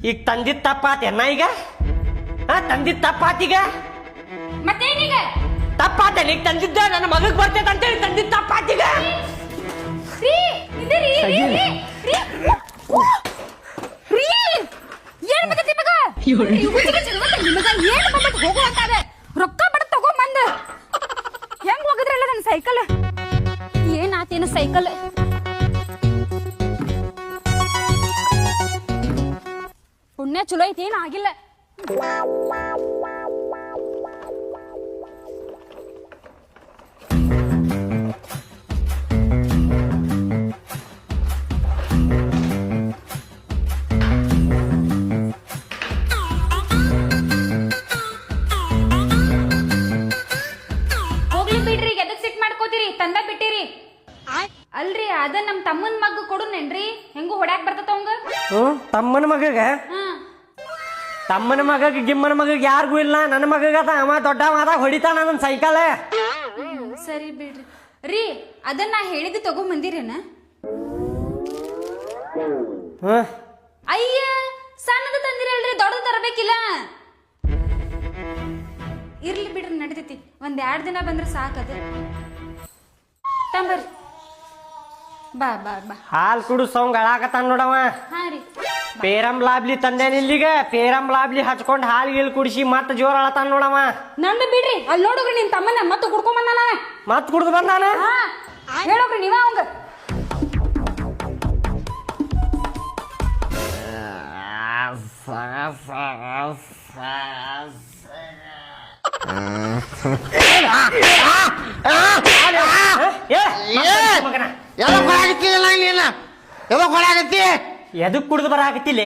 ಈಗ ತಂದಿದ್ ತಪ್ಪಾತೇನ ಈಗ ತಂದಿದ್ ತಪ್ಪಾತೀಗ ಮತ್ತೇನೀಗ ತಪ್ಪಾತೇನ ಈಗ ತಂದಿದ್ದ ನನ್ನ ಮಗಗ್ ಬರ್ತೈತೆ ಅಂತೇಳಿ ತಂದಿದ್ ತಪ್ಪಾತೀಗ ರೊಕ್ಕ ಬಡ ತಗೊಂಬಂದ ಹೆಂಗ್ ಹೋಗಿದ್ರಲ್ಲ ನನ್ನ ಸೈಕಲ್ ಏನಾತೇನ ಸೈಕಲ್ ಪುಣ್ಯ ಚಲೋ ಐತಿ ಏನ್ ಆಗಿಲ್ಲ ತಂದ ಬಿಟ್ಟಿರಿ ಅಲ್ರಿ ಅದ ನಮ್ ತಮ್ಮನ್ ಮಗ ಕೊಡುನೇನ್ರಿ ಹೆಂಗು ಹೊಡ್ಯಾಕ್ ಬರ್ತದ ಅವಂಗ ತಮ್ಮನ ಮಗಗ ತಮ್ಮನ ಮಗಗ ಗಿಮ್ಮನ ಮಗಗ ಯಾರಿಗೂ ಇಲ್ಲ ನನ್ನ ಮಗಗ ಅವ ದೊಡ್ಡ ಮಾದಾಗ ಹೊಡಿತಾನ ನನ್ನ ಸೈಕಲ್ ಸರಿ ಬಿಡ್ರಿ ರೀ ಅದನ್ನ ಹೇಳಿದ್ದು ತಗೊಂಬಂದಿರೇನ ಅಯ್ಯ ಸಣ್ಣದ ತಂದಿರಲ್ರಿ ದೊಡ್ಡದು ತರಬೇಕಿಲ್ಲ ಇರ್ಲಿ ಬಿಡ್ರಿ ನಡಿತೈತಿ ಒಂದ್ 2 ದಿನ ಬಂದ್ರೆ ಸಾಕದ ತಂಬರ್ರಿ ಬಾ ಬಾ ಬಾ ಹಾಲ್ ಕುಡು ಸೌಂಗ್ ಅಳಾಕತ್ತಾನ ನೋಡವ ಹಾ ರೀ ಪೇರಂ ಲಾಬ್ಲಿ ತಂದೇನ ಇಲ್ಲಿಗ ಪೇರಂ ಲಾಬ್ಲಿ ಹಚ್ಕೊಂಡ್ ಹಾಲ್ ಗೀಲ್ ಕುಡಿಸಿ ಮತ್ತ ಜೋರ್ ಅಳತಾನ ನೋಡವ ನಂದು ಬಿಡ್ರಿ ಅಲ್ಲಿ ನೋಡ್ರಿ ನಿನ್ ತಮ್ಮನ ಮತ್ತೆ ಕುಡ್ಕೊಂಡ್ ಬಂದಾನ ಮತ್ ಕುಡ್ದು ಬಂದಾನ ಹೇಳೋಗ್ರಿ ನೀವ ಅವಂಗ ಎದಕ್ ಕುಡ್ದು ಬರಾಕತ್ತಿಲ್ಲ